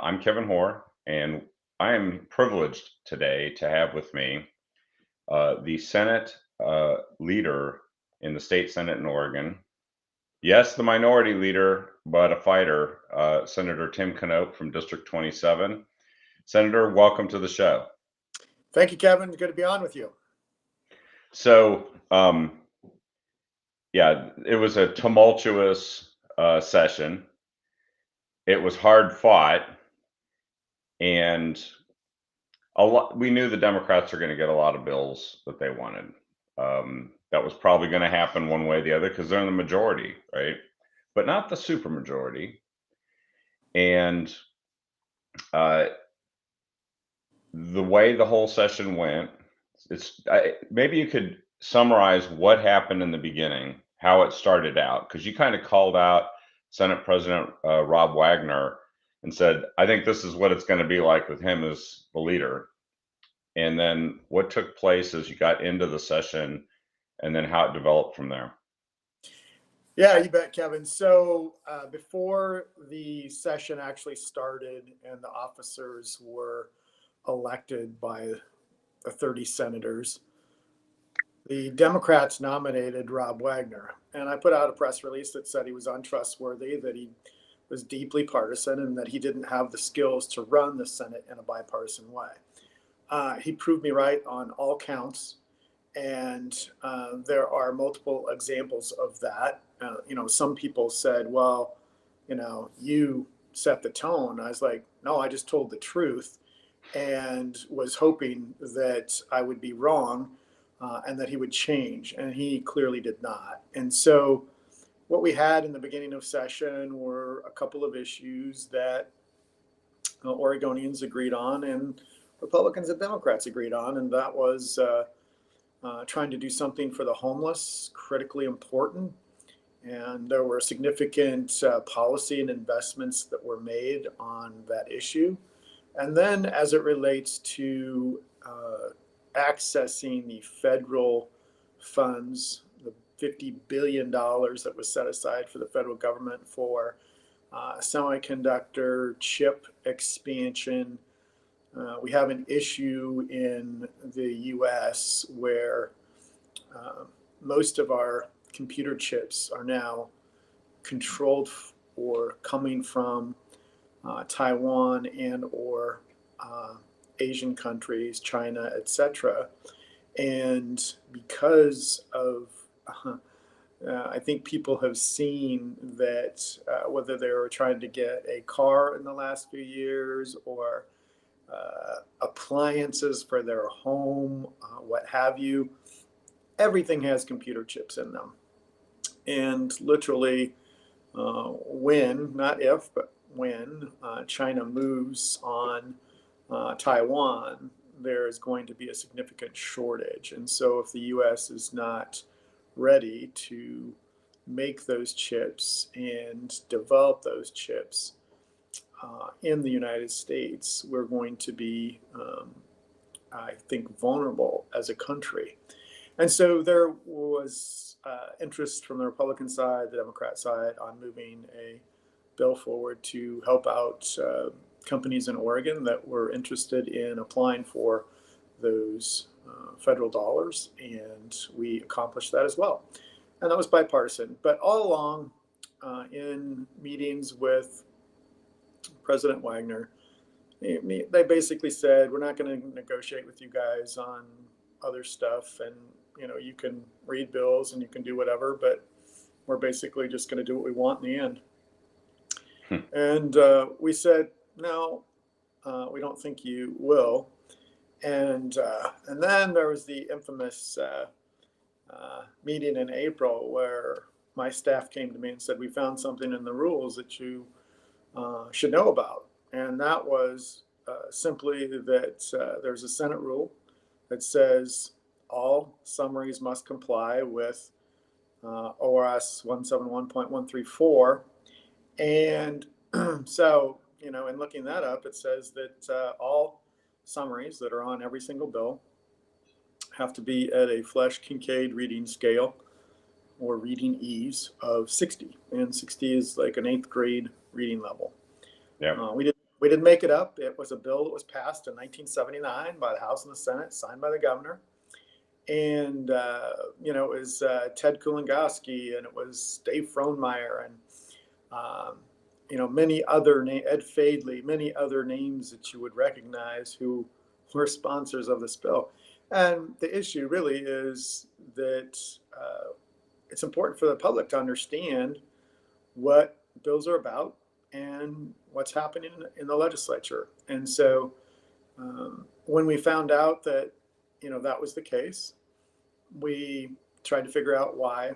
I'm Kevin Hoare, and I am privileged today to have with me the Senate leader in the state Senate in Oregon. Yes, the minority leader, but a fighter, Senator Tim Knopp from District 27. Senator, welcome to the show. Thank you, Kevin. Good to be on with you. So, yeah, it was a tumultuous session. It was hard fought, and we knew the Democrats were going to get a lot of bills that they wanted. That was probably going to happen one way or the other because they're in the majority, right? But not the supermajority. And uh, the way the whole session went, maybe you could summarize what happened in the beginning, how it started out, because you kind of called out Senate President Rob Wagner and said, "I think this is what it's going to be like with him as the leader." And then what took place as you got into the session, and then how it developed from there. Yeah, you bet, Kevin. So before the session actually started and the officers were elected by the 30 senators, the Democrats nominated Rob Wagner. And I put out a press release that said he was untrustworthy, that he was deeply partisan, and that he didn't have the skills to run the Senate in a bipartisan way. He proved me right on all counts. And there are multiple examples of that. Some people said, well, you set the tone. I was like, no, I just told the truth and was hoping that I would be wrong and that he would change. And he clearly did not. And so what we had in the beginning of session were a couple of issues that Oregonians agreed on and Republicans and Democrats agreed on. And that was trying to do something for the homeless, critically important. And there were significant policy and investments that were made on that issue. And then as it relates to accessing the federal funds, the $50 billion that was set aside for the federal government for semiconductor chip expansion. We have an issue in the US where most of our computer chips are now controlled or coming from Taiwan and or Asian countries, China, etc. And because of I think people have seen that whether they were trying to get a car in the last few years or appliances for their home, what have you, everything has computer chips in them. And literally, when, not if, but when China moves on Taiwan, there is going to be a significant shortage. And so if the US is not ready to make those chips and develop those chips in the United States, we're going to be, I think, vulnerable as a country. And so there was interest from the Republican side, the Democrat side, on moving a bill forward to help out companies in Oregon that were interested in applying for those federal dollars. And we accomplished that as well. And that was bipartisan. But all along, in meetings with President Wagner, they basically said, we're not going to negotiate with you guys on other stuff. And, you can read bills and you can do whatever, but we're basically just going to do what we want in the end. And we said, no, we don't think you will. And then there was the infamous meeting in April where my staff came to me and said, we found something in the rules that you should know about. And that was simply that there's a Senate rule that says all summaries must comply with ORS 171.134. And so, in looking that up, it says that all summaries that are on every single bill have to be at a Flesch-Kincaid reading scale or reading ease of 60. And 60 is like an 8th grade reading level. Yeah. We didn't make it up. It was a bill that was passed in 1979 by the House and the Senate, signed by the governor. And, it was Ted Kulongoski, and it was Dave Frohnmeyer, and, many other, Ed Fadley, many other names that you would recognize who were sponsors of this bill. And the issue really is that it's important for the public to understand what bills are about and what's happening in the legislature. And so when we found out that, that was the case, we tried to figure out why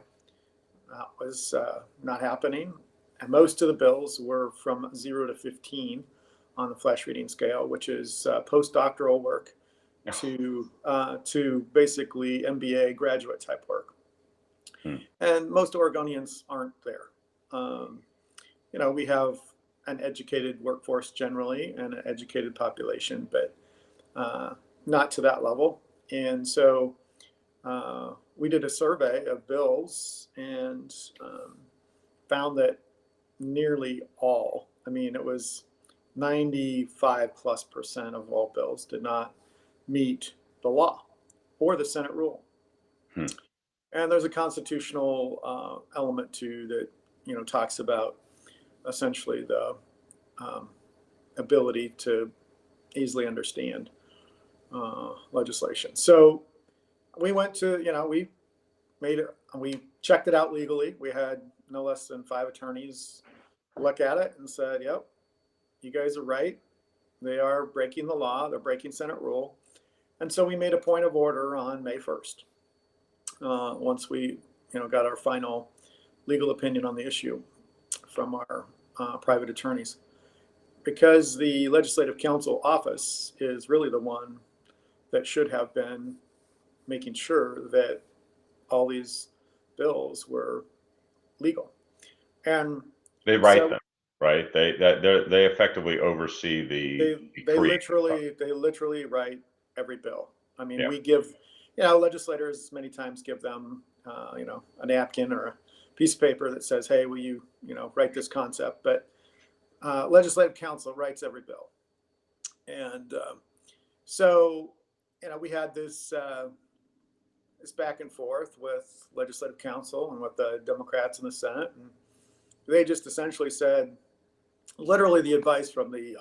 that was not happening. And most of the bills were from 0 to 15 on the flesh reading scale, which is postdoctoral work to basically MBA graduate type work. And most Oregonians aren't there. We have an educated workforce generally and an educated population, but not to that level. And so we did a survey of bills and found that nearly all, it was 95+% of all bills did not meet the law or the Senate rule. And there's a constitutional element too that, talks about essentially the ability to easily understand legislation. So we went to, we checked it out legally. We had no less than 5 attorneys look at it and said, yep, you guys are right. They are breaking the law. They're breaking Senate rule. And so we made a point of order on May 1st. Once we, got our final legal opinion on the issue from our private attorneys, because the Legislative Counsel office is really the one that should have been making sure that all these bills were legal. And they write them, right? They effectively oversee they literally write every bill. We give, legislators many times give them, a napkin or a piece of paper that says, hey, will you, write this concept? But Legislative Counsel writes every bill. And so, we had this back and forth with Legislative Counsel and with the Democrats in the Senate. And they just essentially said, literally the advice from the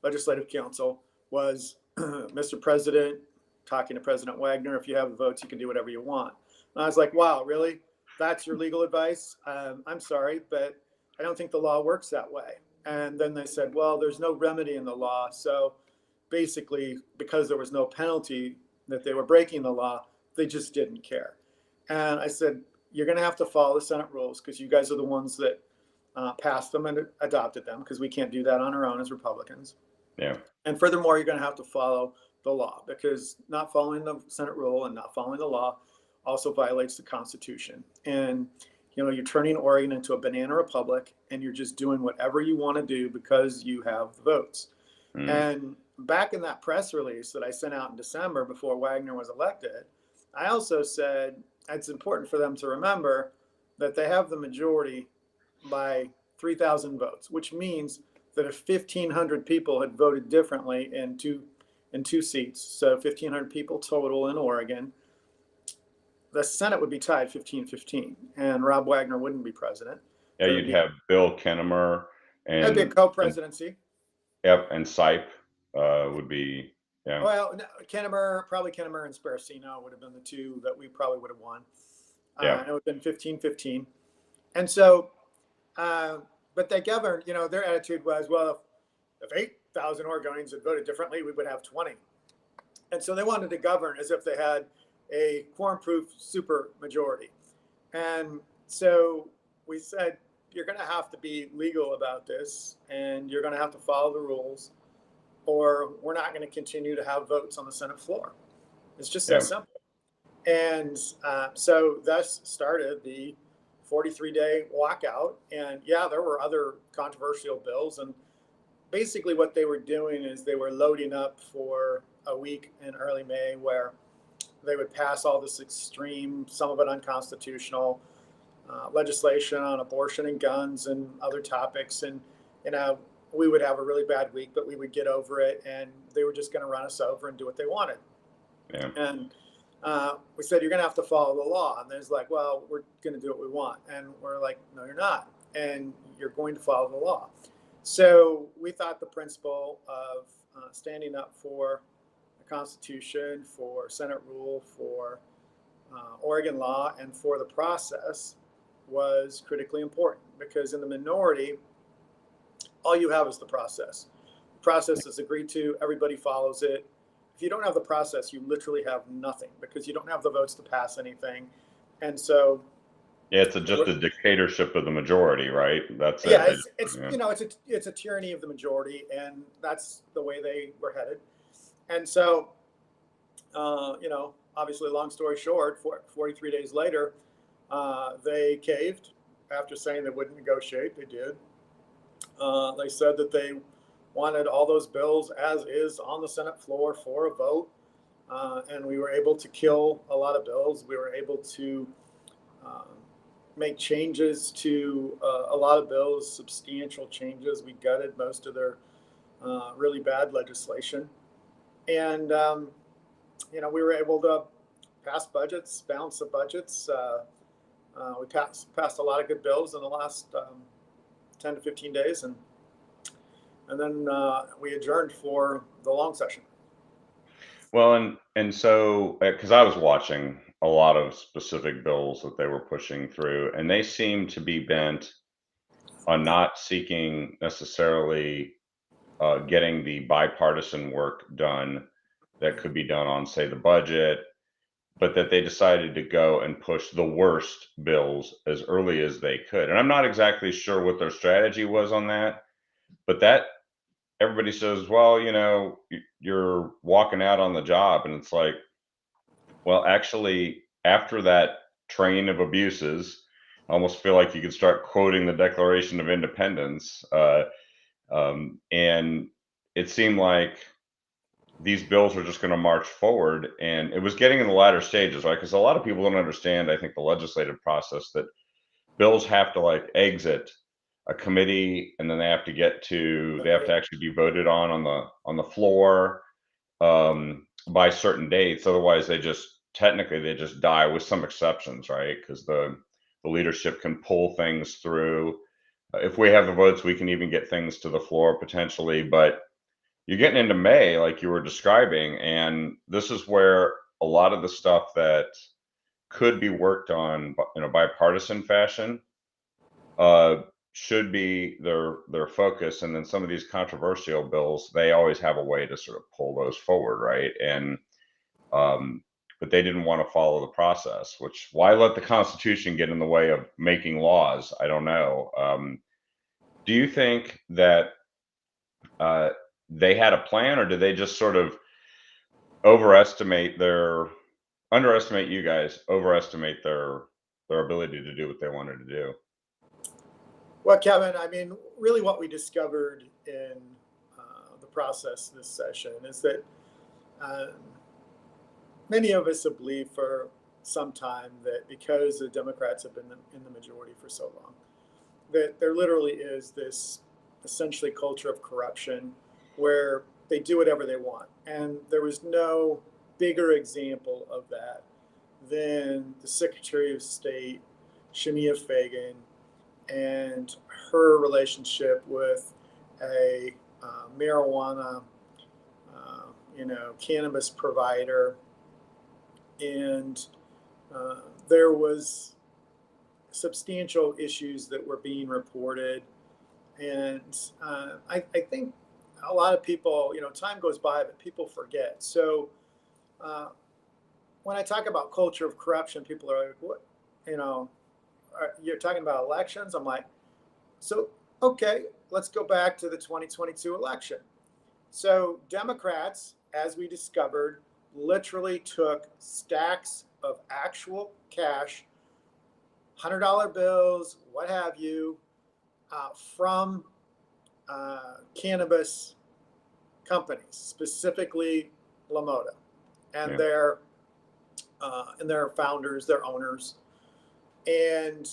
Legislative Counsel was, Mr. President, talking to President Wagner, if you have the votes, you can do whatever you want. And I was like, wow, really? That's your legal advice? I'm sorry, but I don't think the law works that way. And then they said, well, there's no remedy in the law. So basically, because there was no penalty that they were breaking the law, they just didn't care. And I said, you're going to have to follow the Senate rules because you guys are the ones that passed them and adopted them, because we can't do that on our own as Republicans. Yeah. And furthermore, you're going to have to follow the law, because not following the Senate rule and not following the law also violates the Constitution. And, you're turning Oregon into a banana republic, and you're just doing whatever you want to do because you have the votes. And back in that press release that I sent out in December before Wagner was elected, I also said it's important for them to remember that they have the majority by 3,000 votes, which means that if 1,500 people had voted differently in two seats, so 1,500 people total in Oregon, the Senate would be tied 15-15, and Rob Wagner wouldn't be president. Yeah, you'd have Bill Kinnemer and it'd be a co-presidency. Yep, and Sipe would be. Yeah. Well, Kinnemer and Sparacino would have been the two that we probably would have won. Yeah. And it would have been 15-15. And so, but they governed, their attitude was, well, if 8,000 Oregonians had voted differently, we would have 20. And so they wanted to govern as if they had a quorum-proof super majority. And so we said, you're going to have to be legal about this, and you're going to have to follow the rules, or we're not going to continue to have votes on the Senate floor. It's just that simple. And so thus started the 43-day walkout. And yeah, there were other controversial bills. And basically what they were doing is they were loading up for a week in early May where they would pass all this extreme, some of it unconstitutional, legislation on abortion and guns and other topics. And, we would have a really bad week, but we would get over it, and they were just going to run us over and do what they wanted. Yeah. And we said, you're going to have to follow the law. And there's like, well, we're going to do what we want. And we're like, no, you're not. And you're going to follow the law. So we thought the principle of standing up for the Constitution, for Senate rule, for Oregon law, and for the process was critically important, because in the minority, all you have is the process. The process is agreed to, everybody follows it. If you don't have the process, you literally have nothing, because you don't have the votes to pass anything. And so Yeah, it's just a dictatorship of the majority, right? That's yeah, it. it's Yeah. you know, it's a tyranny of the majority, and that's the way they were headed. And so obviously, long story short, 43 days later, they caved after saying they wouldn't negotiate. They did. They said that they wanted all those bills as is on the Senate floor for a vote. And we were able to kill a lot of bills. We were able to make changes to a lot of bills, substantial changes. We gutted most of their really bad legislation. And, we were able to pass budgets, balance the budgets. We passed a lot of good bills in the last 10 to 15 days. And then we adjourned for the long session. Well, and so because I was watching a lot of specific bills that they were pushing through, and they seem to be bent on not seeking necessarily getting the bipartisan work done that could be done on, say, the budget, but that they decided to go and push the worst bills as early as they could. And I'm not exactly sure what their strategy was on that, but that everybody says, well, you're walking out on the job. And it's like, well, actually, after that train of abuses, I almost feel like you could start quoting the Declaration of Independence. And it seemed like these bills are just going to march forward. And it was getting in the latter stages, right? Because a lot of people don't understand, I think, the legislative process, that bills have to like exit a committee, and then they have to actually be voted on the floor by certain dates. Otherwise, they just die, with some exceptions, right? Because the leadership can pull things through. If we have the votes, we can even get things to the floor potentially. But you're getting into May, like you were describing, and this is where a lot of the stuff that could be worked on in a bipartisan fashion uh, should be their focus. And then some of these controversial bills, they always have a way to sort of pull those forward, right? And but they didn't want to follow the process. Which, why let the Constitution get in the way of making laws? I don't know. Do you think that uh, they had a plan, or did they just sort of underestimate you guys, overestimate their ability to do what they wanted to do? Well, Kevin, I mean, really what we discovered in the process this session is that um, many of us have believed for some time that because the Democrats have been in the majority for so long, that there literally is this essentially culture of corruption where they do whatever they want. And there was no bigger example of that than the Secretary of State, Shemia Fagan, and her relationship with a marijuana, cannabis provider. And there was substantial issues that were being reported. And I think a lot of people, time goes by, but people forget. So when I talk about culture of corruption, people are like, what, you're talking about elections? I'm like, so, okay, let's go back to the 2022 election. So Democrats, as we discovered, literally took stacks of actual cash, $100 bills, what have you, from cannabis companies, specifically LaModa, and Yeah. their founders, their owners. And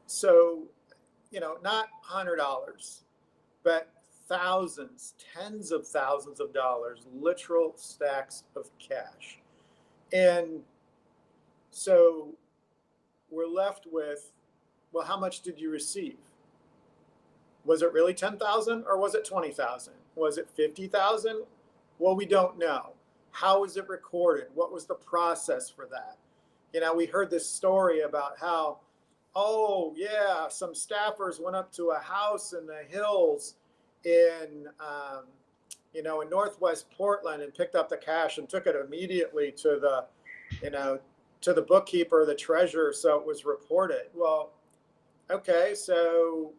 so, not $100, but thousands, tens of thousands of dollars, literal stacks of cash. And so we're left with, well, how much did you receive? Was it really 10,000 or was it 20,000? Was it 50,000? Well, we don't know. How was it recorded? What was the process for that? We heard this story about how, oh yeah, some staffers went up to a house in the hills in, in Northwest Portland and picked up the cash and took it immediately to the, to the bookkeeper, the treasurer, so it was reported. Well, okay, so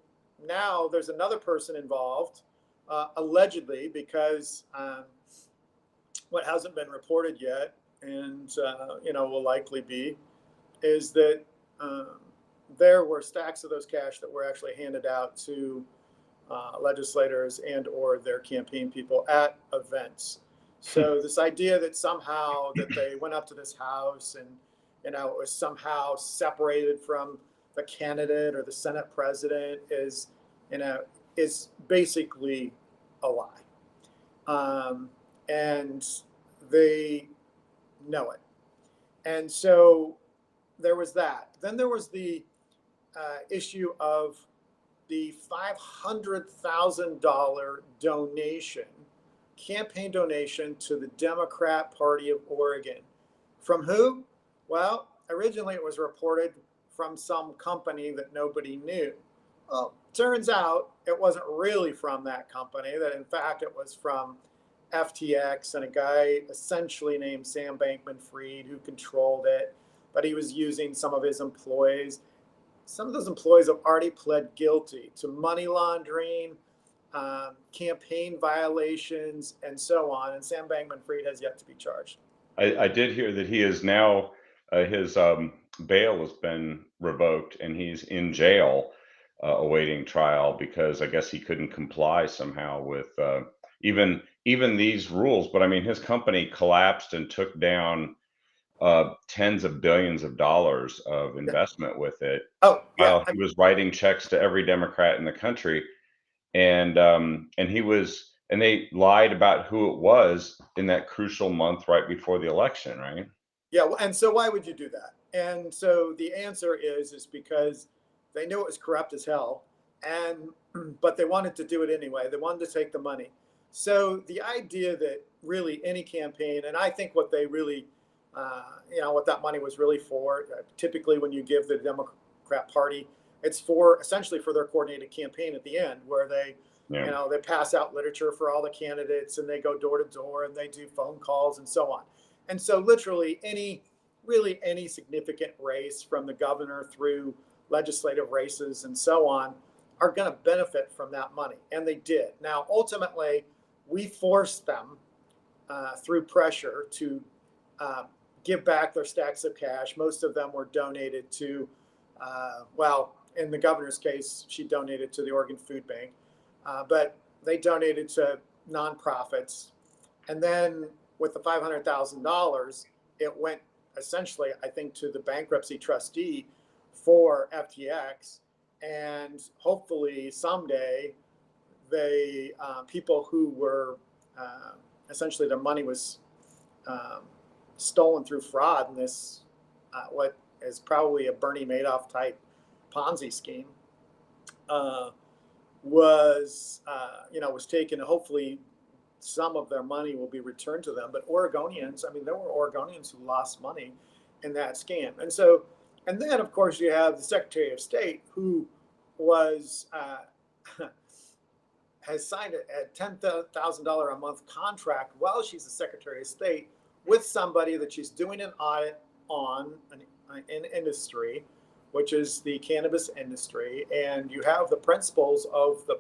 now there's another person involved, allegedly, because what hasn't been reported yet, and will likely be, is that there were stacks of those cash that were actually handed out to legislators and or their campaign people at events. So this idea that somehow that they went up to this house and it was somehow separated from the candidate or the Senate president is basically a lie. And they know it. And so there was that. Then there was the issue of the $500,000 donation, campaign donation to the Democrat Party of Oregon. From who? Well, originally it was reported from some company that nobody knew. Well, turns out it wasn't really from that company, that in fact it was from FTX and a guy essentially named Sam Bankman-Fried who controlled it, but he was using some of his employees. Some of those employees have already pled guilty to money laundering, campaign violations, and so on. And Sam Bankman-Fried has yet to be charged. I did hear that he is now, his bail has been revoked and he's in jail awaiting trial because I guess he couldn't comply somehow with even these rules. But I mean, his company collapsed and took down tens of billions of dollars of investment with it. Oh, yeah. While he was writing checks to every Democrat in the country, and they lied about who it was in that crucial month right before the election, right? Yeah, and so why would you do that? And so the answer is because they knew it was corrupt as hell, and but they wanted to do it anyway. They wanted to take the money. So the idea that really any campaign, and I think what they really, what that money was really for, typically when you give the Democrat Party, it's for essentially for their coordinated campaign at the end, where they, they pass out literature for all the candidates and they go door to door and they do phone calls and so on. And so literally any significant race from the governor through legislative races and so on are going to benefit from that money. And they did. Now, ultimately, we forced them through pressure to give back their stacks of cash. Most of them were donated to, in the governor's case, she donated to the Oregon Food Bank, but they donated to nonprofits. And then with the $500,000, it went essentially, I think, to the bankruptcy trustee for FTX. And hopefully someday they people who were essentially their money was stolen through fraud in this what is probably a Bernie Madoff type Ponzi scheme was taken. Hopefully some of their money will be returned to them. But Oregonians, I mean, there were Oregonians who lost money in that scam. And then of course you have the Secretary of State who was has signed a $10,000 a month contract while she's the Secretary of State with somebody that she's doing an audit on an industry, which is the cannabis industry. And you have the principals of the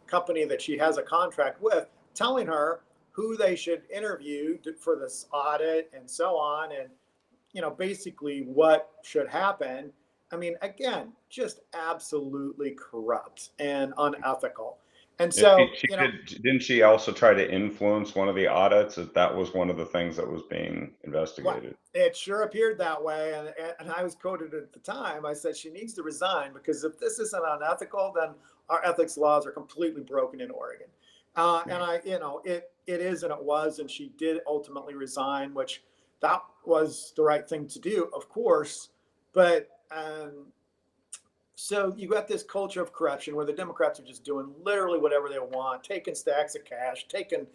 company that she has a contract with telling her who they should interview for this audit and so on, and basically what should happen. I mean, again, just absolutely corrupt and unethical. And so, didn't she also try to influence one of the audits? That was one of the things that was being investigated. Well, it sure appeared that way. And I was quoted at the time. I said she needs to resign because if this isn't unethical, then our ethics laws are completely broken in Oregon. And it is, and it was, and she did ultimately resign, which that was the right thing to do, of course. But so you got this culture of corruption where the Democrats are just doing literally whatever they want, taking stacks of cash, taking,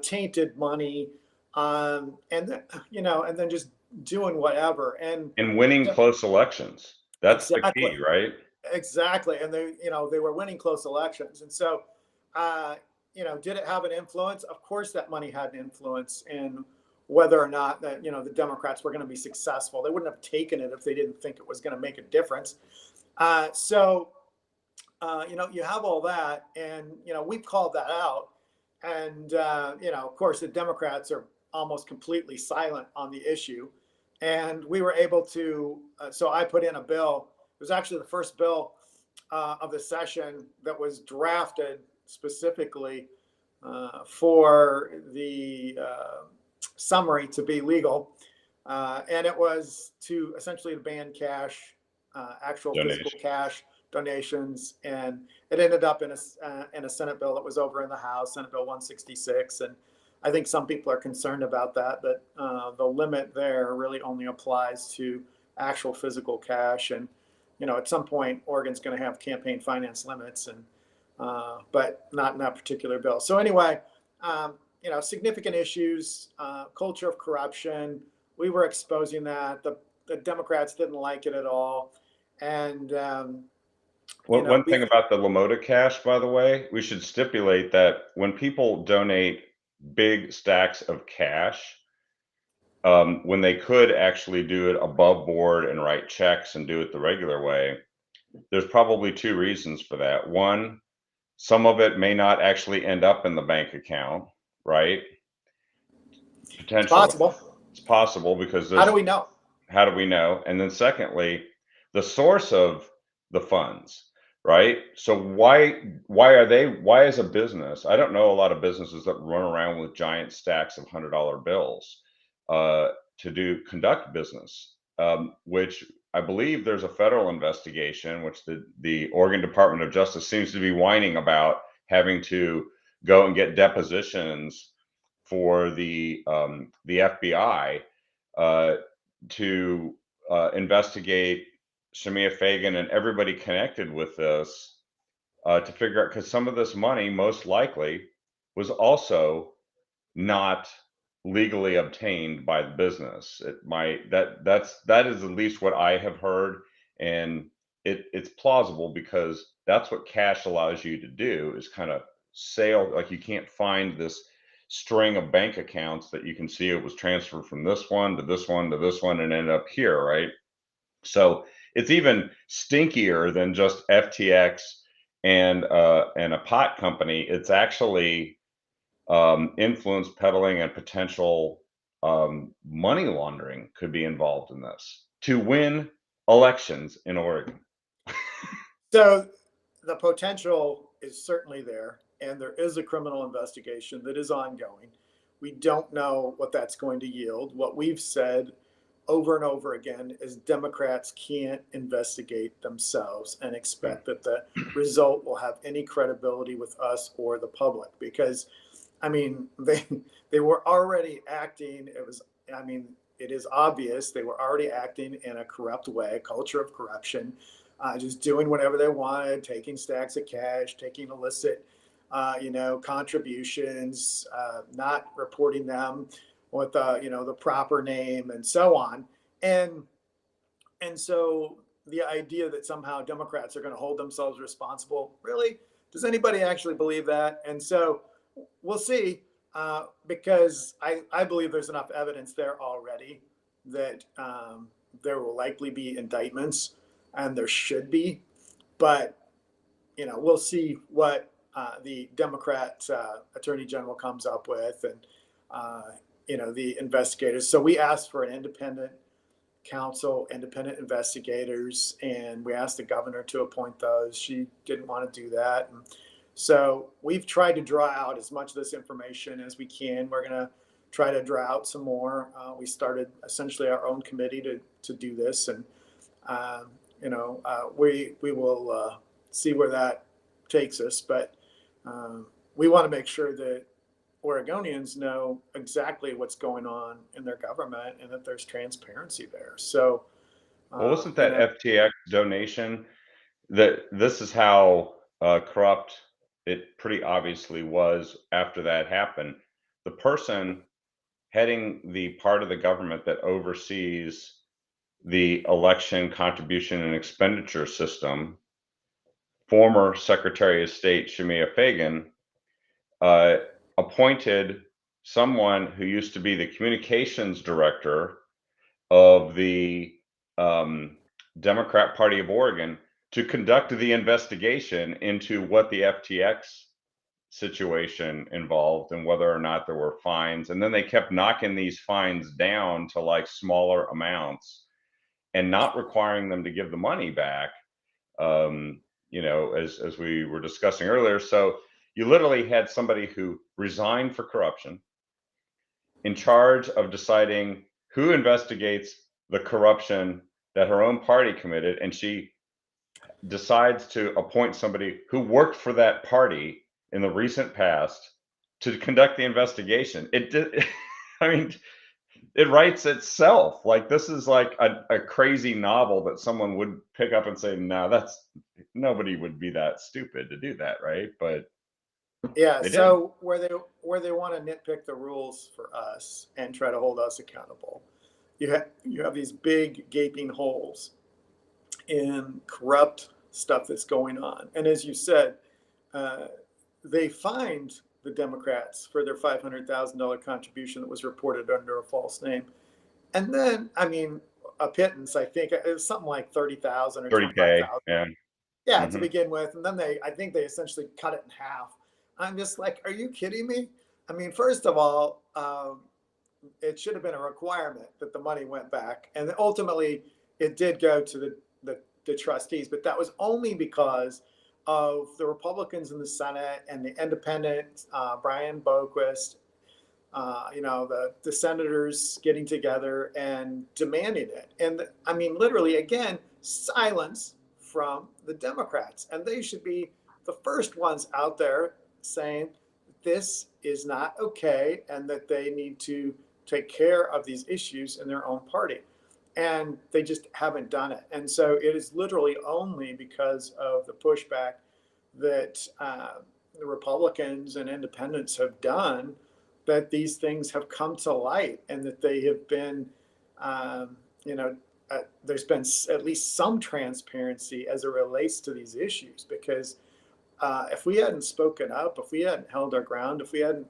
tainted money, and then just doing whatever. And winning close elections. That's the exactly, key, right? exactly. And they were winning close elections. And so, did it have an influence? Of course, that money had an influence in whether or not that, the Democrats were going to be successful. They wouldn't have taken it if they didn't think it was going to make a difference. You have all that, and we've called that out, and of course, the Democrats are almost completely silent on the issue, and we were able to. So I put in a bill. It was actually the first bill of the session that was drafted specifically for the summary to be legal, and it was to essentially ban cash, actual physical cash donations, and it ended up in a Senate bill that was over in the House, Senate Bill 166, and I think some people are concerned about that. The limit there really only applies to actual physical cash, and at some point Oregon's going to have campaign finance limits, and but not in that particular bill. So anyway, significant issues, culture of corruption. We were exposing that. The Democrats didn't like it at all. And one thing about the LaMotta cash, by the way, we should stipulate that when people donate big stacks of cash, when they could actually do it above board and write checks and do it the regular way, there's probably two reasons for that. One, some of it may not actually end up in the bank account, right? Potentially. It's possible because how do we know? How do we know? And then secondly, the source of the funds, right? So why is a business? I don't know a lot of businesses that run around with giant stacks of $100 bills to conduct business, which I believe there's a federal investigation, which the Oregon Department of Justice seems to be whining about having to go and get depositions for the FBI to investigate Shemia Fagan and everybody connected with this to figure out, because some of this money most likely was also not legally obtained by the business. That is at least what I have heard, and it's plausible because that's what cash allows you to do, is kind of sail, like you can't find this string of bank accounts that you can see it was transferred from this one to this one to this one and ended up here, right? So it's even stinkier than just FTX and a pot company. It's actually influence peddling and potential money laundering could be involved in this to win elections in Oregon. So the potential is certainly there, and there is a criminal investigation that is ongoing. We don't know what that's going to yield. What we've said over and over again is Democrats can't investigate themselves and expect that the result will have any credibility with us or the public, because they were already acting. It is obvious they were already acting in a corrupt way, a culture of corruption, just doing whatever they wanted, taking stacks of cash, taking illicit, contributions, not reporting them with the proper name, and so on. And so the idea that somehow Democrats are going to hold themselves responsible, really, does anybody actually believe that? And so we'll see, because I believe there's enough evidence there already that there will likely be indictments, and there should be. But we'll see what the Democrat Attorney General comes up with, and the investigators. So we asked for an independent counsel, independent investigators, and we asked the governor to appoint those. She didn't want to do that. And so we've tried to draw out as much of this information as we can. We're going to try to draw out some more. We started essentially our own committee to do this, and we will see where that takes us, but we want to make sure that Oregonians know exactly what's going on in their government and that there's transparency there. So, Well, wasn't you that know, FTX donation that this is how corrupt it pretty obviously was after that happened? The person heading the part of the government that oversees the election contribution and expenditure system, former Secretary of State Shemia Fagan, uh, appointed someone who used to be the communications director of the um, Democrat Party of Oregon to conduct the investigation into what the FTX situation involved and whether or not there were fines. And then they kept knocking these fines down to like smaller amounts and not requiring them to give the money back. As we were discussing earlier. So you literally had somebody who resigned for corruption, in charge of deciding who investigates the corruption that her own party committed, and she decides to appoint somebody who worked for that party in the recent past to conduct the investigation. It did. I mean, it writes itself. Like this is like a crazy novel that someone would pick up and say, "No, that's nobody would be that stupid to do that, right?" But yeah. they did. So where they want to nitpick the rules for us and try to hold us accountable, you have these big gaping holes in corrupt stuff that's going on. And as you said, uh, they fined the Democrats for their $500,000 contribution that was reported under a false name. And then, I mean, a pittance, I think it was something like 30,000 or 30K. 25,000. Yeah. Yeah, to Hmm. begin with. And then I think they essentially cut it in half. I'm just like, are you kidding me? I mean, first of all, it should have been a requirement that the money went back. And ultimately, it did go to the trustees, but that was only because of the Republicans in the Senate and the independent Brian Boquist, the senators getting together and demanding it. And I mean, literally, again, silence from the Democrats. And they should be the first ones out there saying this is not okay and that they need to take care of these issues in their own party. And they just haven't done it. And so it is literally only because of the pushback that the Republicans and independents have done that these things have come to light and that they have been, um, you know, there's been at least some transparency as it relates to these issues. Because if we hadn't spoken up, if we hadn't held our ground, if we hadn't,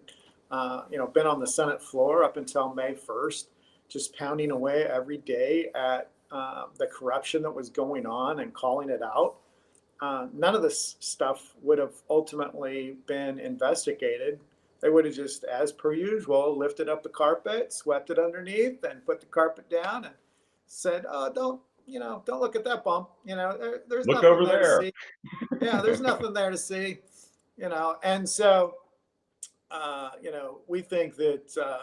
been on the Senate floor up until May 1st, just pounding away every day at the corruption that was going on and calling it out, none of this stuff would have ultimately been investigated. They would have just, as per usual, lifted up the carpet, swept it underneath, and put the carpet down and said, "Oh, don't look at that bump. There's Look nothing over there to there. see. Yeah, there's nothing there to see." And so, we think that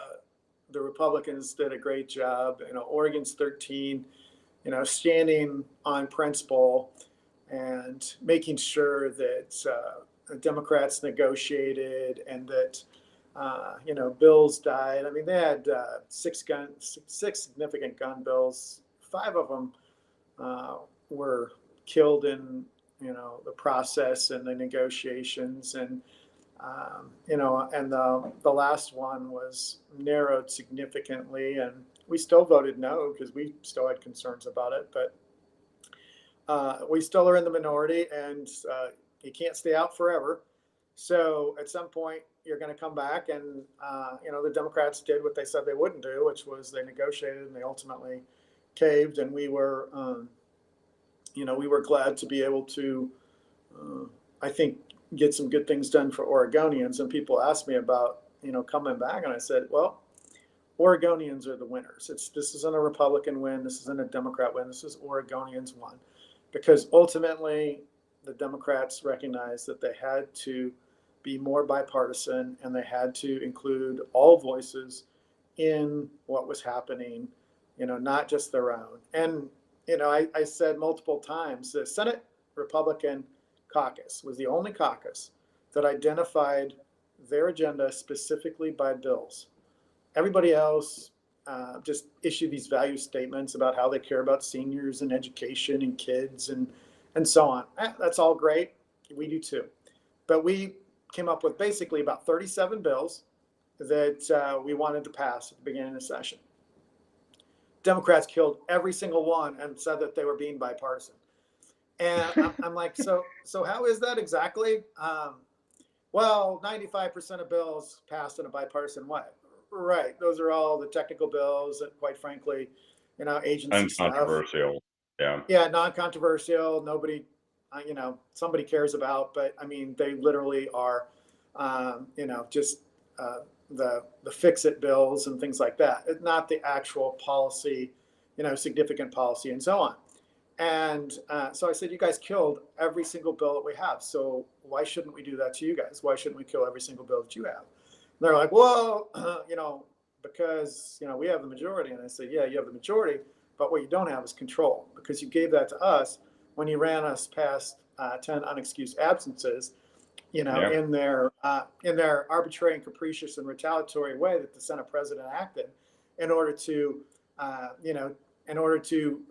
the Republicans did a great job. Oregon's 13, standing on principle and making sure that the Democrats negotiated and that bills died. I mean, they had six significant gun bills. Five of them were killed in the process and the negotiations, and and the last one was narrowed significantly, and we still voted no because we still had concerns about it, but we still are in the minority, and you can't stay out forever. So at some point, you're going to come back, and the Democrats did what they said they wouldn't do, which was they negotiated, and they ultimately caved, and we were glad to be able to, I think, get some good things done for Oregonians. And people asked me about coming back, and I said, well, Oregonians are the winners. This isn't a Republican win. This isn't a Democrat win. This is Oregonians won, because ultimately the Democrats recognized that they had to be more bipartisan and they had to include all voices in what was happening, not just their own. And I said multiple times, the Senate Republican caucus was the only caucus that identified their agenda specifically by bills. Everybody else just issued these value statements about how they care about seniors and education and kids and so on. That's all great. We do too. But we came up with basically about 37 bills that we wanted to pass at the beginning of the session. Democrats killed every single one and said that they were being bipartisan. And I'm like, so how is that exactly? Well, 95% of bills passed in a bipartisan way. Right. Those are all the technical bills that, quite frankly, agency stuff. Uncontroversial. Yeah. Yeah, non-controversial. Nobody, somebody cares about. But I mean, they literally are, just the fix-it bills and things like that. It's not the actual policy, significant policy and so on. And so I said, you guys killed every single bill that we have. So why shouldn't we do that to you guys? Why shouldn't we kill every single bill that you have? And they're like, well, because, we have the majority. And I said, yeah, you have the majority, but what you don't have is control, because you gave that to us when you ran us past 10 unexcused absences, in their arbitrary and capricious and retaliatory way that the Senate president acted in order to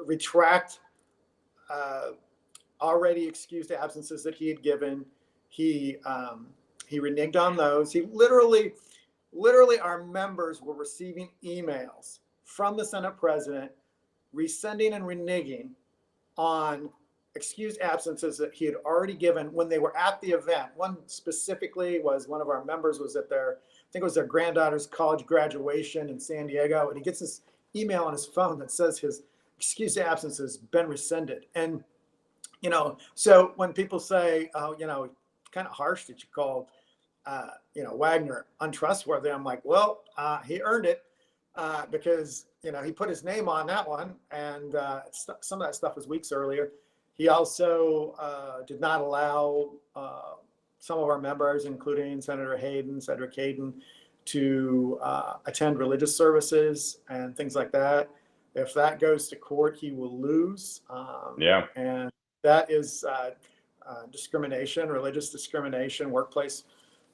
retract already excused absences that he had given. He reneged on those. He literally, our members were receiving emails from the Senate president rescinding and reneging on excused absences that he had already given when they were at the event. One specifically was one of our members was at I think it was their granddaughter's college graduation in San Diego, and he gets this email on his phone that says his excused absence has been rescinded. And, so when people say, oh, kind of harsh that you called, Wagner untrustworthy, I'm like, well, he earned it because, he put his name on that one. And some of that stuff was weeks earlier. He also did not allow some of our members, including Senator Cedric Hayden, to attend religious services and things like that. If that goes to court, he will lose. And that is discrimination, religious discrimination, workplace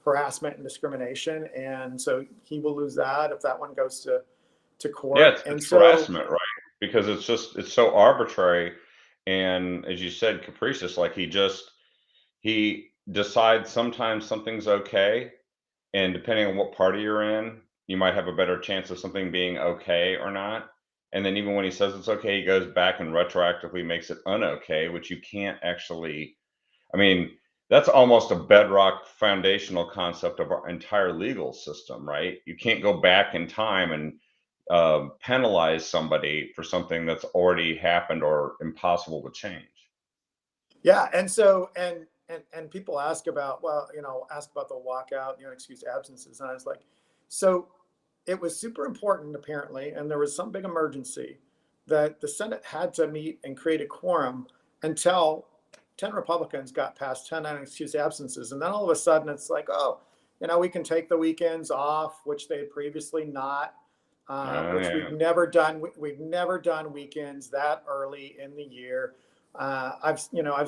harassment and discrimination. And so he will lose that if that one goes to court. Yeah, it's harassment, right? Because it's so arbitrary. And as you said, capricious, like he decides sometimes something's okay. And depending on what party you're in, you might have a better chance of something being okay or not. And then even when he says it's okay, he goes back and retroactively makes it unokay, which you can't actually, that's almost a bedrock foundational concept of our entire legal system, right? You can't go back in time and penalize somebody for something that's already happened or impossible to change. Yeah. And so, and people ask about, ask about the walkout, unexcused absences. And I was like, so it was super important, apparently, and there was some big emergency that the Senate had to meet and create a quorum until 10 Republicans got past 10 unexcused absences. And then all of a sudden it's like, oh, we can take the weekends off, which they had previously not, we've never done. We've never done weekends that early in the year. I've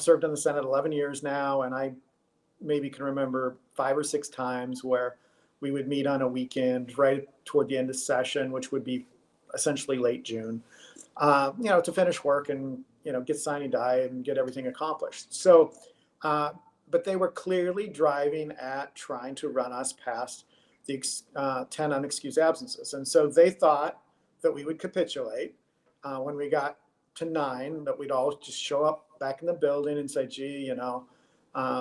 served in the Senate 11 years now, and I maybe can remember 5 or 6 times where we would meet on a weekend right toward the end of session, which would be essentially late June, to finish work and, get sine die and get everything accomplished. So, but they were clearly driving at trying to run us past the 10 unexcused absences. And so they thought that we would capitulate when we got to 9, that we'd all just show up back in the building and say, gee,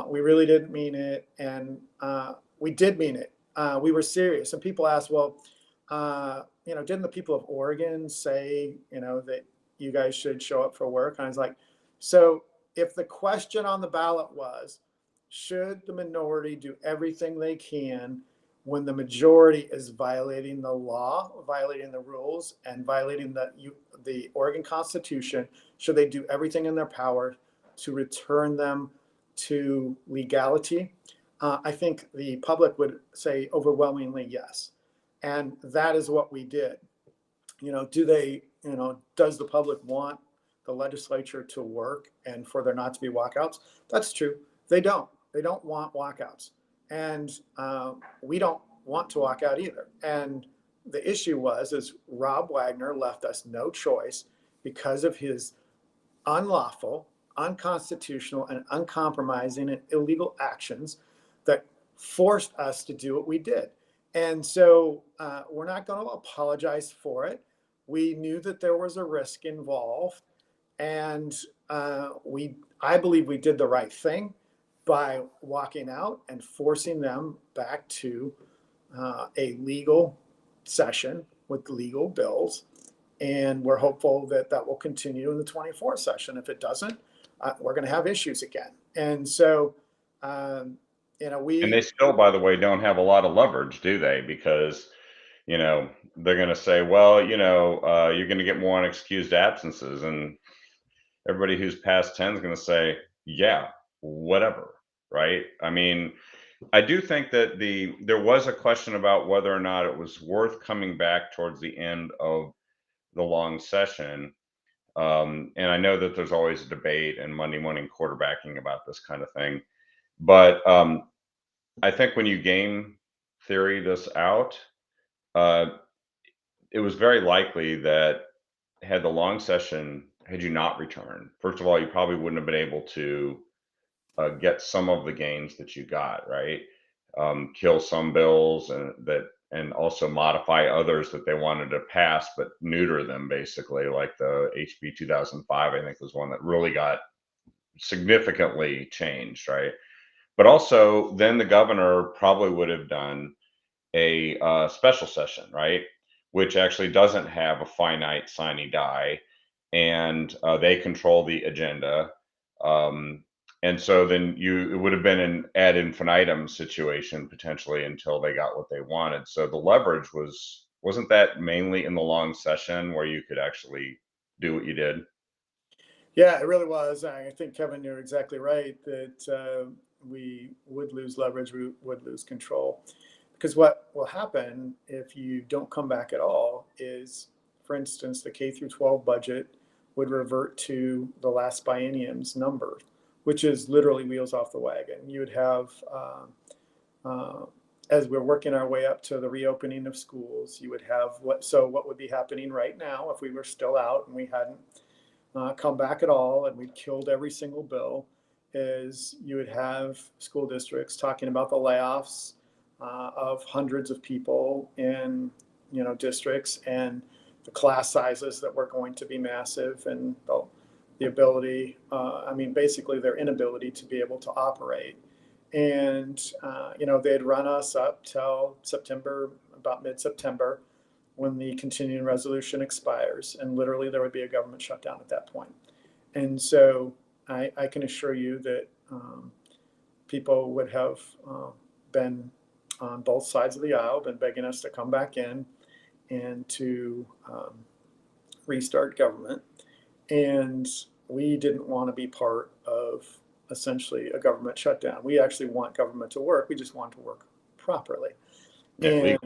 we really didn't mean it. And we did mean it. We were serious. And people asked, well, didn't the people of Oregon say, that you guys should show up for work? And I was like, so if the question on the ballot was, should the minority do everything they can when the majority is violating the law, violating the rules, and violating the Oregon Constitution, should they do everything in their power to return them to legality? I think the public would say overwhelmingly yes. And that is what we did. Does the public want the legislature to work and for there not to be walkouts? That's true. They don't. They don't want walkouts, and we don't want to walk out either. And the issue is Rob Wagner left us no choice because of his unlawful, unconstitutional, and uncompromising and illegal actions that forced us to do what we did. And so we're not going to apologize for it. We knew that there was a risk involved, and I believe we did the right thing by walking out and forcing them back to a legal session with legal bills. And we're hopeful that that will continue in the 24 session. If it doesn't, we're going to have issues again. And so, And they still, by the way, don't have a lot of leverage, do they? Because, they're going to say, well, you're going to get more unexcused absences. And everybody who's past 10 is going to say, yeah, whatever. Right. I mean, I do think that there was a question about whether or not it was worth coming back towards the end of the long session. And I know that there's always a debate and Monday morning quarterbacking about this kind of thing. But I think when you game theory this out, it was very likely that had the long session, had you not returned, first of all, you probably wouldn't have been able to get some of the gains that you got, right? Kill some bills and also modify others that they wanted to pass, but neuter them basically, like the HB 2005, I think was one that really got significantly changed, right? But also, then the governor probably would have done a special session, right? Which actually doesn't have a finite sine die, and they control the agenda. And so then it would have been an ad infinitum situation potentially until they got what they wanted. So the leverage wasn't that mainly in the long session where you could actually do what you did? Yeah, it really was. I think, Kevin, you're exactly right that we would lose leverage, we would lose control. Because what will happen if you don't come back at all is, for instance, the K through 12 budget would revert to the last biennium's number, which is literally wheels off the wagon. You would have, as we're working our way up to the reopening of schools, you would have what would be happening right now if we were still out and we hadn't come back at all and we'd killed every single bill, is you would have school districts talking about the layoffs of hundreds of people in districts, and the class sizes that were going to be massive, and the ability, basically their inability to be able to operate. And they'd run us up till September, about mid-September, when the continuing resolution expires, and literally there would be a government shutdown at that point. And so I can assure you that people would have been on both sides of the aisle, been begging us to come back in and to restart government. And we didn't want to be part of essentially a government shutdown. We actually want government to work. We just want to work properly. Yeah,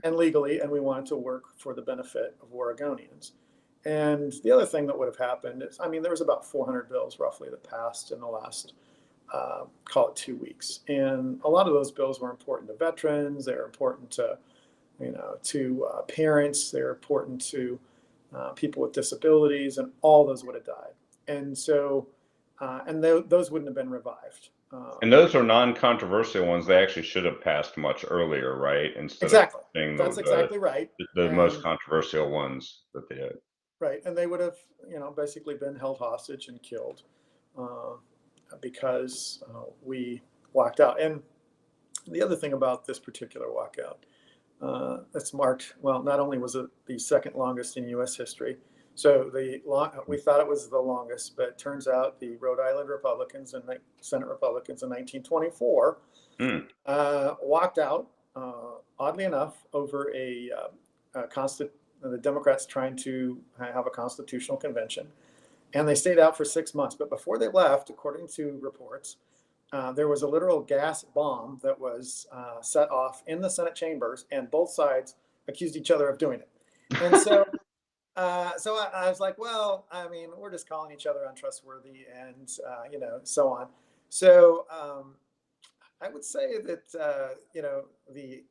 And legally, and we wanted to work for the benefit of Oregonians. And the other thing that would have happened is, there was about 400 bills roughly that passed in the last, call it 2 weeks. And a lot of those bills were important to veterans. They're important to, parents. They're important to people with disabilities, and all those would have died. And so, those wouldn't have been revived. and those are non-controversial ones. They actually should have passed much earlier, right? Instead Exactly. of being That's exactly right. the most controversial ones that they did. Right, and they would have, basically been held hostage and killed because we walked out. And the other thing about this particular walkout, that's marked, well, not only was it the second longest in U.S. history, so we thought it was the longest, but it turns out the Rhode Island Republicans and Senate Republicans in 1924 walked out, oddly enough, over the Democrats trying to have a constitutional convention. And they stayed out for 6 months. But before they left, according to reports, there was a literal gas bomb that was set off in the Senate chambers, and both sides accused each other of doing it. And so I was like, well, we're just calling each other untrustworthy, and so on. So I would say that the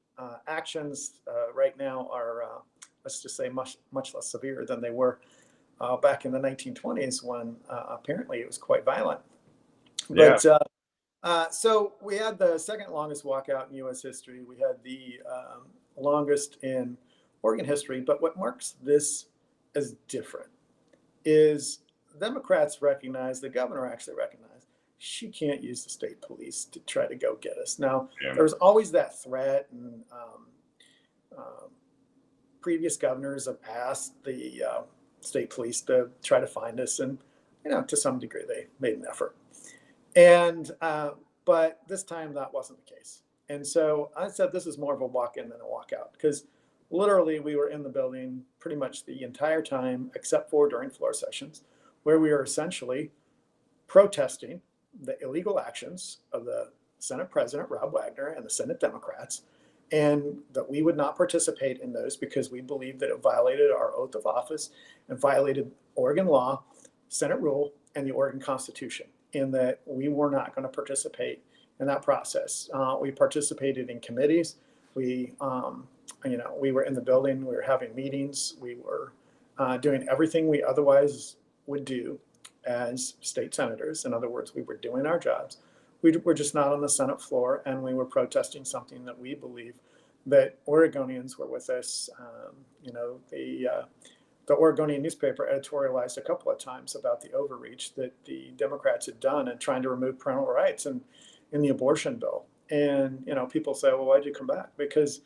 actions right now are, let's just say, much less severe than they were back in the 1920s when apparently it was quite violent. Yeah. But so we had the second longest walkout in U.S. history. We had the longest in Oregon history. But what marks this as different is Democrats recognize, the governor actually recognized, she can't use the state police to try to go get us. Now, Yeah. there was always that threat, and previous governors have asked the state police to try to find us, and to some degree they made an effort. And but this time that wasn't the case. And so I said this is more of a walk in than a walk out, because literally we were in the building pretty much the entire time, except for during floor sessions, where we were essentially protesting the illegal actions of the Senate President Rob Wagner and the Senate Democrats, and that we would not participate in those because we believed that it violated our oath of office and violated Oregon law, Senate rule, and the Oregon Constitution, in that we were not going to participate in that process. We participated in committees. We were in the building. We were having meetings. We were doing everything we otherwise would do as state senators. In other words, we were doing our jobs. We were just not on the Senate floor, and we were protesting something that we believe that Oregonians were with us. The Oregonian newspaper editorialized a couple of times about the overreach that the Democrats had done in trying to remove parental rights in the abortion bill. And people say, well, why'd you come back? Because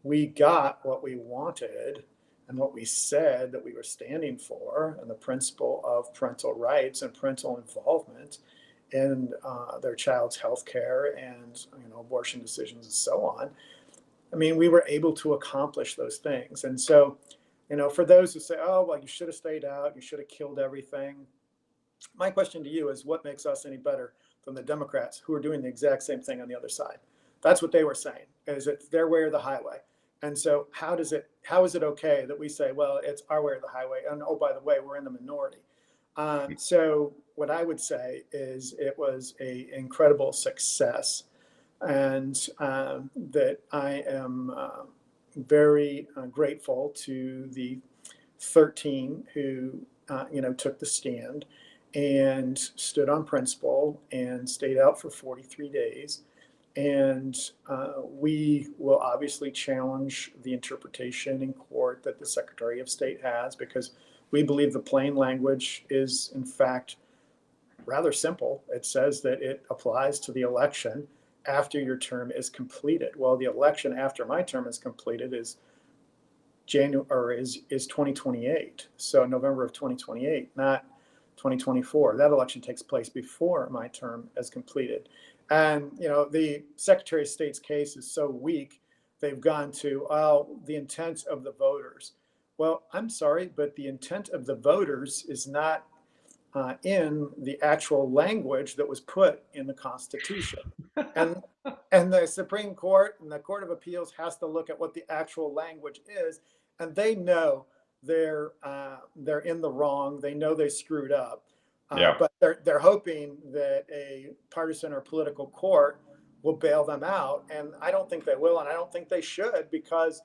we got what we wanted and what we said that we were standing for, and the principle of parental rights and parental involvement in their child's health care and abortion decisions and so on. I mean, we were able to accomplish those things. And so, for those who say, oh, well, you should have stayed out, you should have killed everything. My question to you is, what makes us any better than the Democrats who are doing the exact same thing on the other side? That's what they were saying, is it's their way or the highway. And so how is it okay that we say, well, it's our way or the highway? And oh, by the way, we're in the minority. So what I would say is it was an incredible success, and that I am very grateful to the 13 who took the stand and stood on principle and stayed out for 43 days. And we will obviously challenge the interpretation in court that the Secretary of State has, because we believe the plain language is, in fact, rather simple. It says that it applies to the election after your term is completed. Well, the election after my term is completed is 2028. So November of 2028, not 2024. That election takes place before my term is completed. And the Secretary of State's case is so weak, they've gone to, the intent of the voters. Well, I'm sorry, but the intent of the voters is not in the actual language that was put in the Constitution. And the Supreme Court and the Court of Appeals has to look at what the actual language is, and they know they're in the wrong. They know they screwed up, but they're hoping that a partisan or political court will bail them out. And I don't think they will, and I don't think they should, because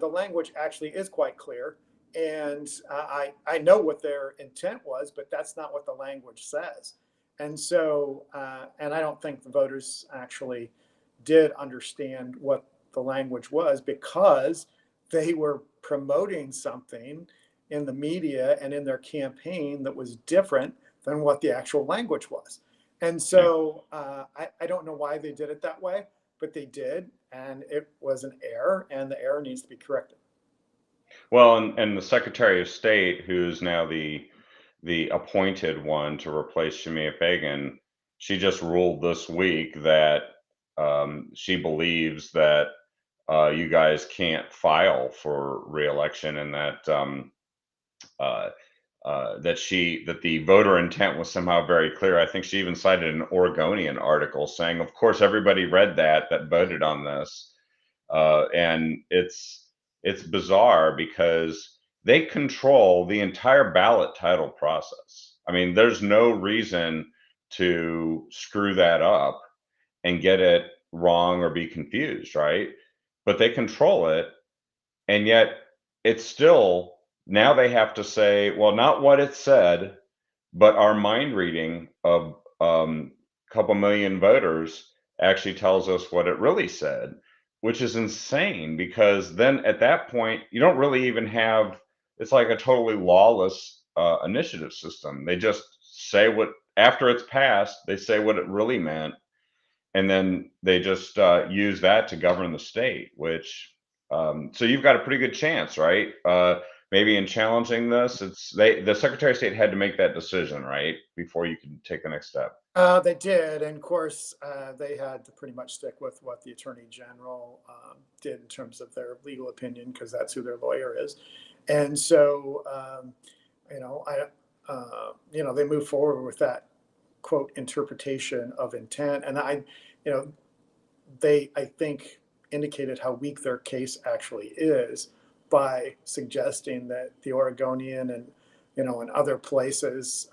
the language actually is quite clear. And I know what their intent was, but that's not what the language says. And so, and I don't think the voters actually did understand what the language was, because they were promoting something in the media and in their campaign that was different than what the actual language was. And so I don't know why they did it that way, but they did, and it was an error, and the error needs to be corrected. Well, and the Secretary of State, who's now the appointed one to replace Shemia Fagan, she just ruled this week that she believes that you guys can't file for reelection, and that that the voter intent was somehow very clear. I think she even cited an Oregonian article saying, of course, everybody read that voted on this, and it's bizarre because they control the entire ballot title process. I mean, there's no reason to screw that up and get it wrong or be confused, right? But they control it, and yet it's still, now they have to say, well, not what it said, but our mind reading of couple million voters actually tells us what it really said, which is insane because then at that point you don't really even have, it's like a totally lawless initiative system. They just say what, after it's passed, they say what it really meant, and then they just use that to govern the state. Which so you've got a pretty good chance, right? Maybe in challenging this, it's the Secretary of State had to make that decision, right, before you can take the next step. They did, and of course, they had to pretty much stick with what the Attorney General did in terms of their legal opinion, because that's who their lawyer is. And so, they moved forward with that quote interpretation of intent, and they, I think, indicated how weak their case actually is by suggesting that the Oregonian and and other places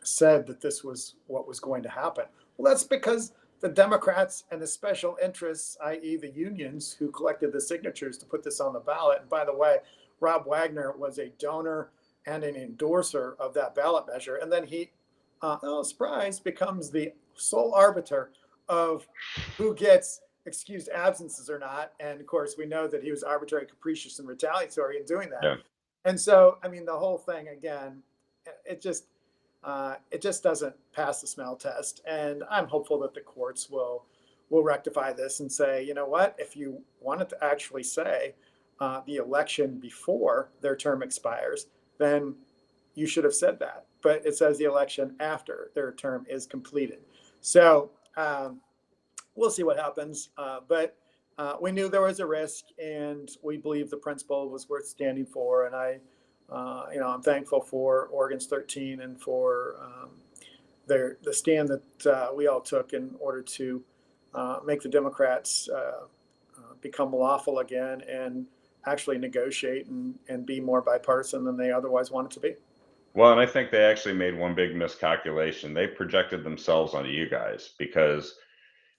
said that this was what was going to happen. Well, that's because the Democrats and the special interests, i.e., the unions who collected the signatures to put this on the ballot. And by the way, Rob Wagner was a donor and an endorser of that ballot measure, and then he, surprise, becomes the sole arbiter of who gets excused absences or not. And of course, we know that he was arbitrary, capricious, and retaliatory in doing that. Yeah. And so, I mean, the whole thing again, it just doesn't pass the smell test. And I'm hopeful that the courts will rectify this and say, you know what, if you wanted to actually say the election before their term expires, then you should have said that. But it says the election after their term is completed. So we'll see what happens. But we knew there was a risk, and we believe the principle was worth standing for. And I'm thankful for Oregon's 13 and for the stand that we all took in order to make the Democrats become lawful again and actually negotiate and be more bipartisan than they otherwise wanted to be. Well, and I think they actually made one big miscalculation. They projected themselves onto you guys because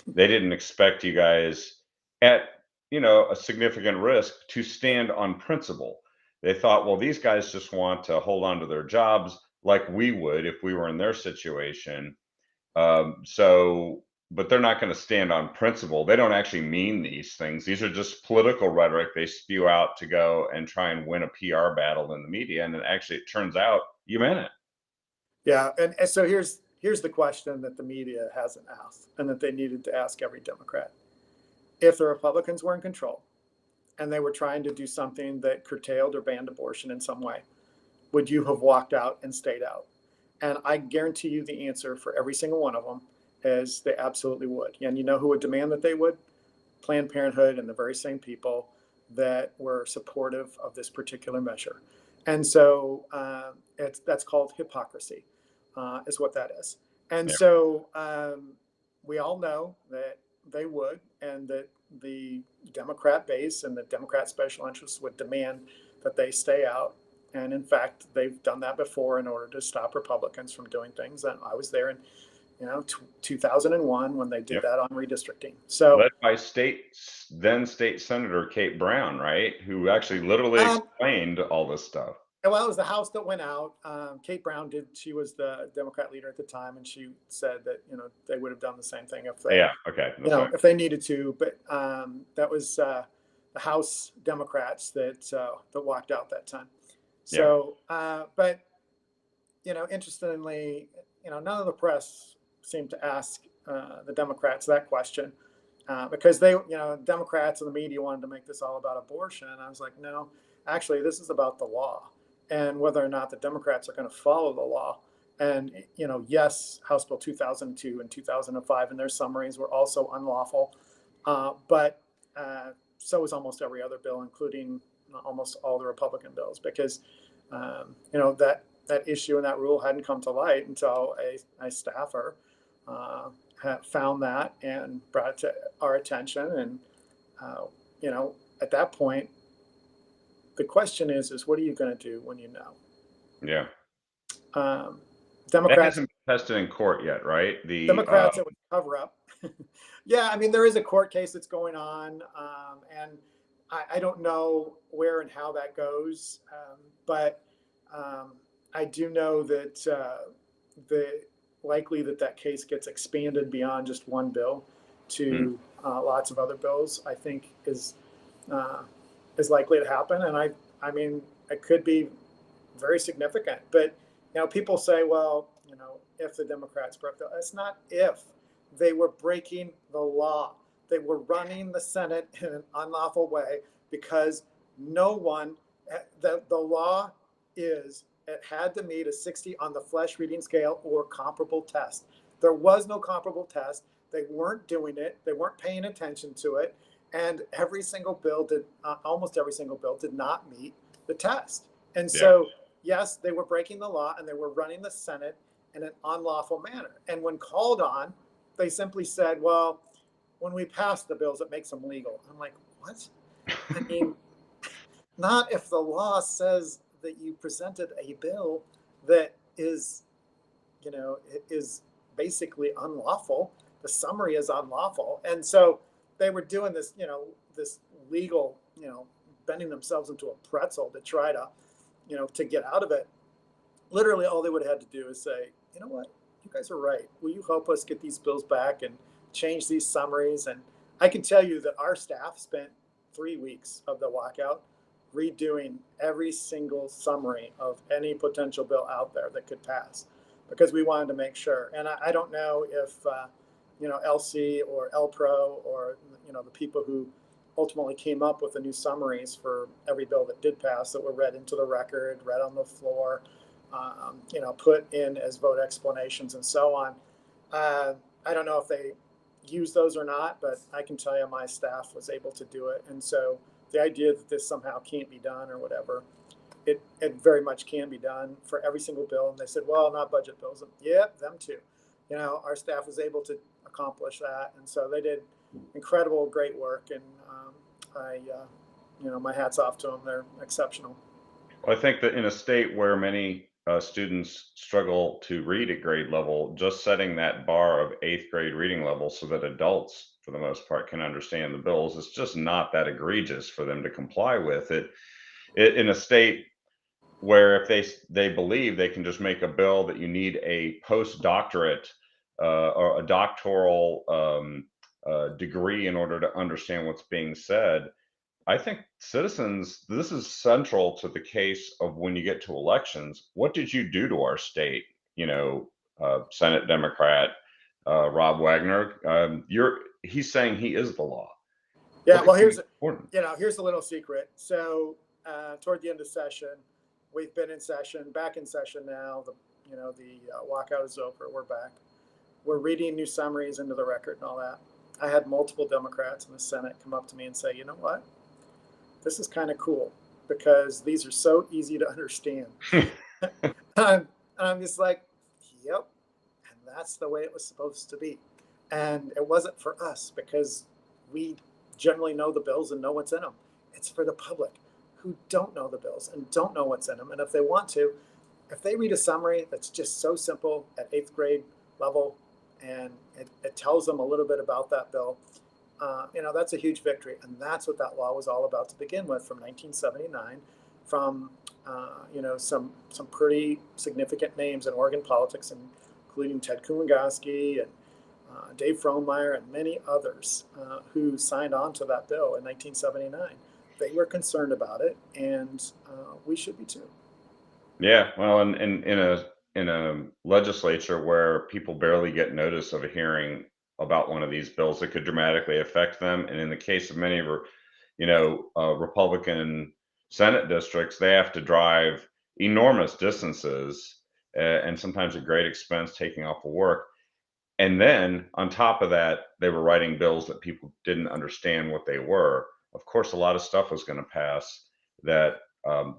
they didn't expect you guys at, a significant risk to stand on principle. They thought, well, these guys just want to hold on to their jobs like we would if we were in their situation. But they're not going to stand on principle. They don't actually mean these things. These are just political rhetoric they spew out to go and try and win a PR battle in the media. And then actually, it turns out you meant it. Yeah, and so here's the question that the media hasn't asked, and that they needed to ask every Democrat. If the Republicans were in control and they were trying to do something that curtailed or banned abortion in some way, would you have walked out and stayed out? And I guarantee you the answer for every single one of them is they absolutely would. And you know who would demand that they would? Planned Parenthood and the very same people that were supportive of this particular measure. And so that's called hypocrisy, is what that is. And Yeah. so we all know that they would, and that the Democrat base and the Democrat special interests would demand that they stay out. And in fact, they've done that before in order to stop Republicans from doing things. And I was there in 2001 when they did Yep. that on redistricting. So Led by then state Senator Kate Brown, right? Who actually literally explained all this stuff. well, it was the House that went out. Kate Brown did. She was the Democrat leader at the time, and she said that they would have done the same thing if they, Yeah. Okay. That's right. if they needed to. But that was the House Democrats that walked out that time. So, but interestingly, none of the press seemed to ask the Democrats that question because they, Democrats and the media wanted to make this all about abortion. And I was like, no, actually, this is about the law and whether or not the Democrats are going to follow the law. And, yes, House Bill 2002 and 2005 and their summaries were also unlawful. But so was almost every other bill, including almost all the Republican bills, because, that issue and that rule hadn't come to light until a staffer had found that and brought it to our attention. And, at that point, the question is what are you going to do when you know? Yeah. Democrats tested in court yet, right? Democrats, it was cover up. Yeah, I mean, there is a court case that's going on, and I don't know where and how that goes, but I do know that the likely that case gets expanded beyond just one bill Hmm. to lots of other bills. I think uh, is likely to happen, and I mean, it could be very significant. But people say, well, if the Democrats broke the, it's not if they were breaking the law. They were running the Senate in an unlawful way because no one, the law is it had to meet a 60 on the flesh reading scale or comparable test. There was no comparable test. They weren't doing it. They weren't paying attention to it. And every single bill did, almost every single bill did not meet the test. And Yeah. so, yes, they were breaking the law and they were running the Senate in an unlawful manner. And when called on, they simply said, well, when we pass the bills, it makes them legal. I'm like, what? I mean, not if the law says that you presented a bill that is, is basically unlawful. The summary is unlawful. And so they were doing this, this legal, bending themselves into a pretzel to try to, to get out of it. Literally, all they would have had to do is say, you know what, you guys are right. Will you help us get these bills back and change these summaries? And I can tell you that our staff spent 3 weeks of the walkout redoing every single summary of any potential bill out there that could pass because we wanted to make sure. And I don't know if, LC or LPRO or, the people who ultimately came up with the new summaries for every bill that did pass that were read into the record, read on the floor, put in as vote explanations and so on. I don't know if they use those or not, but I can tell you my staff was able to do it. And so the idea that this somehow can't be done or whatever, it very much can be done for every single bill. And they said, well, not budget bills. And, yeah, them too. Our staff was able to accomplish that. And so they did incredible, great work. And my hat's off to them. They're exceptional. Well, I think that in a state where many students struggle to read at grade level, just setting that bar of eighth grade reading level so that adults, for the most part, can understand the bills is just not that egregious for them to comply with it in a state where if they believe they can just make a bill that you need a postdoctorate or a doctoral degree in order to understand what's being said. I think citizens, this is central to the case of when you get to elections. What did you do to our state? Senate Democrat Rob Wagner. He's saying he is the law. Yeah, What well, did you do important? here's a little secret. So toward the end of session, we've been in session, back in session now. The walkout is over. We're back. We're reading new summaries into the record and all that. I had multiple Democrats in the Senate come up to me and say, you know what, this is kind of cool because these are so easy to understand. And I'm just like, yep, and that's the way it was supposed to be. And it wasn't for us because we generally know the bills and know what's in them. It's for the public who don't know the bills and don't know what's in them. And if they want to, if they read a summary that's just so simple at eighth grade level and it tells them a little bit about that bill, that's a huge victory. And that's what that law was all about to begin with from 1979, from some pretty significant names in Oregon politics, including Ted Kulongoski and Dave Frohnmeyer and many others who signed on to that bill in 1979. They were concerned about it, and we should be too. Yeah, well, and in a legislature where people barely get notice of a hearing about one of these bills, it could dramatically affect them. And in the case of many, Republican Senate districts, they have to drive enormous distances and sometimes at great expense, taking off of work. And then on top of that, they were writing bills that people didn't understand what they were. Of course, a lot of stuff was going to pass that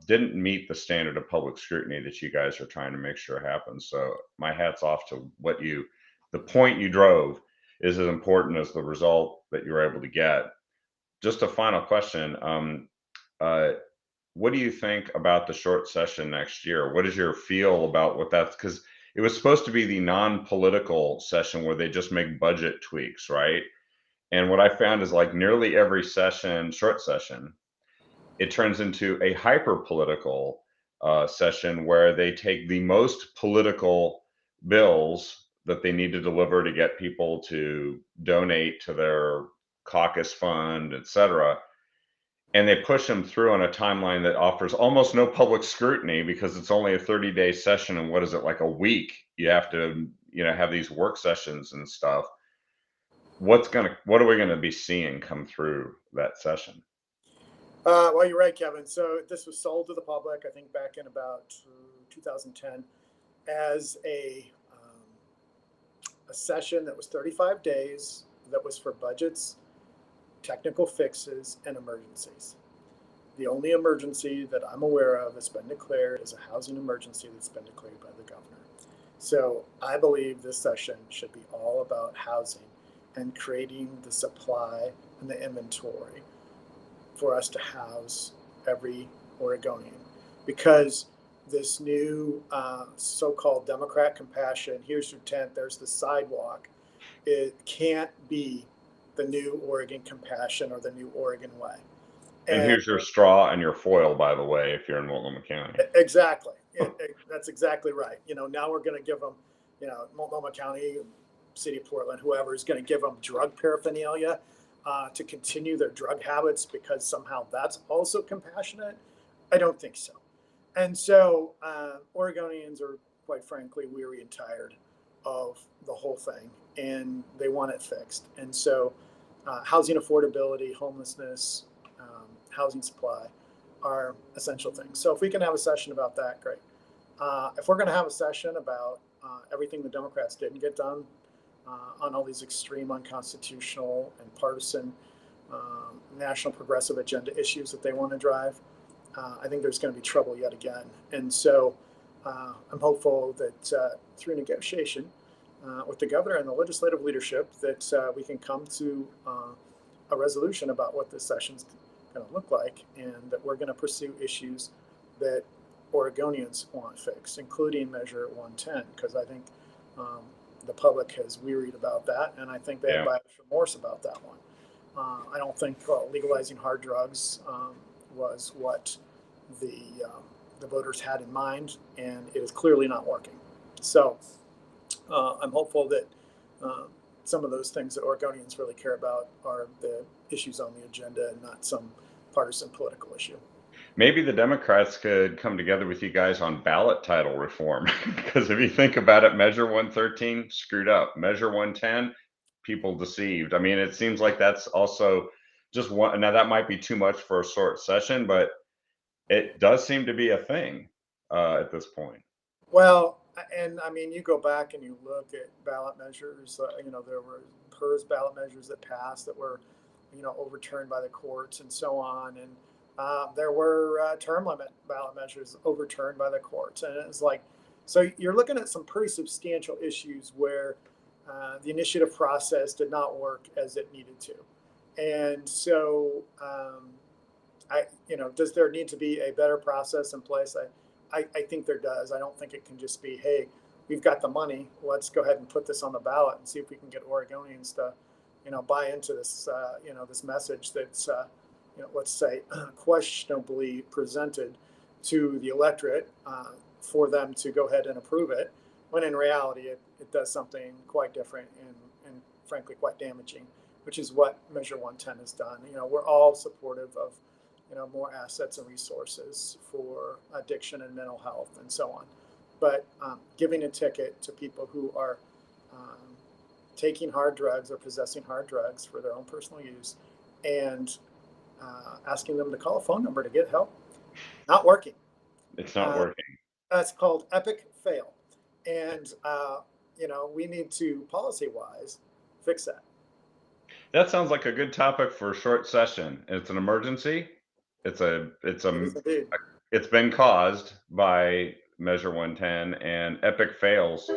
didn't meet the standard of public scrutiny that you guys are trying to make sure happens. So my hat's off to the point you drove is as important as the result that you were able to get. Just a final question. What do you think about the short session next year? What is your feel about what that's because it was supposed to be the non-political session where they just make budget tweaks, right? And what I found is like nearly every session, short session, it turns into a hyper political session where they take the most political bills that they need to deliver to get people to donate to their caucus fund, et cetera, and they push them through on a timeline that offers almost no public scrutiny because it's only a 30-day session. And what is it, like a week? You have to, have these work sessions and stuff. What are we gonna be seeing come through that session? Well, you're right, Kevin. So this was sold to the public, I think, back in about 2010 as a session that was 35 days that was for budgets, technical fixes, and emergencies. The only emergency that I'm aware of that's been declared is a housing emergency that's been declared by the governor. So I believe this session should be all about housing and creating the supply and the inventory for us to house every Oregonian. Because this new so-called Democrat compassion, here's your tent, there's the sidewalk, it can't be the new Oregon compassion or the new Oregon way. And here's your straw and your foil, by the way, if you're in Multnomah County. Exactly. That's exactly right. Now we're going to give them, Multnomah County, City of Portland, whoever is going to give them drug paraphernalia to continue their drug habits because somehow that's also compassionate. I don't think so. And so Oregonians are, quite frankly, weary and tired of the whole thing, and they want it fixed. And so housing affordability, homelessness, housing supply are essential things. So if we can have a session about that, great. If we're going to have a session about everything the Democrats didn't get done on all these extreme, unconstitutional, and partisan national progressive agenda issues that they want to drive, I think there's going to be trouble yet again. And so I'm hopeful that through negotiation with the governor and the legislative leadership that we can come to a resolution about what this session's going to look like, and that we're going to pursue issues that Oregonians want fixed, including Measure 110, because I think the public has wearied about that, and I think they have buyer's remorse about that one. I don't think legalizing hard drugs was what the voters had in mind, and it is clearly not working. So I'm hopeful that some of those things that Oregonians really care about are the issues on the agenda and not some partisan political issue. Maybe the Democrats could come together with you guys on ballot title reform. Because if you think about it, Measure 113 screwed up. Measure 110, people deceived. I mean, it seems like that's also just one. Now, that might be too much for a short session, but it does seem to be a thing at this point. Well, and I mean, you go back and you look at ballot measures, there were PERS ballot measures that passed that were, overturned by the courts and so on. And there were term limit ballot measures overturned by the courts. And it's like, so you're looking at some pretty substantial issues where the initiative process did not work as it needed to. And so, does there need to be a better process in place? I think there does. I don't think it can just be, hey, we've got the money, let's go ahead and put this on the ballot and see if we can get Oregonians to, buy into this, this message that's, let's say, questionably presented to the electorate for them to go ahead and approve it, when in reality it does something quite different and frankly quite damaging, which is what Measure 110 has done. We're all supportive of more assets and resources for addiction and mental health and so on. But giving a ticket to people who are taking hard drugs or possessing hard drugs for their own personal use and asking them to call a phone number to get help, not working. It's not working. That's called epic fail. And, we need to, policy-wise, fix that. That sounds like a good topic for a short session. It's an emergency. It's been caused by Measure 110 and epic fails.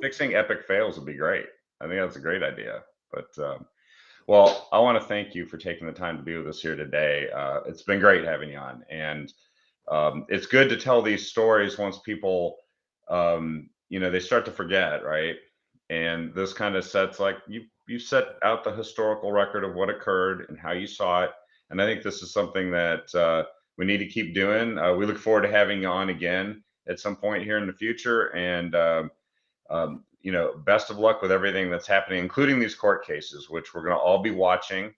Fixing epic fails would be great. I think that's a great idea. But well, I want to thank you for taking the time to be with us here today. It's been great having you on, and it's good to tell these stories once people they start to forget, right? And this kind of sets, like, you set out the historical record of what occurred and how you saw it. And I think this is something that we need to keep doing. We look forward to having you on again at some point here in the future. And best of luck with everything that's happening, including these court cases, which we're going to all be watching.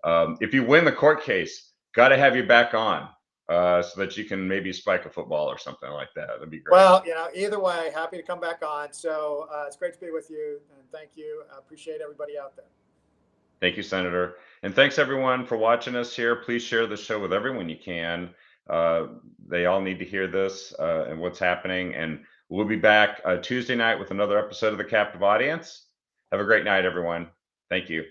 If you win the court case, got to have you back on so that you can maybe spike a football or something like that. That'd be great. Well, either way, happy to come back on. So it's great to be with you, and thank you. I appreciate everybody out there. Thank you, Senator. And thanks everyone for watching us here. Please share the show with everyone you can. They all need to hear this and what's happening. And we'll be back Tuesday night with another episode of The Captive Audience. Have a great night, everyone. Thank you.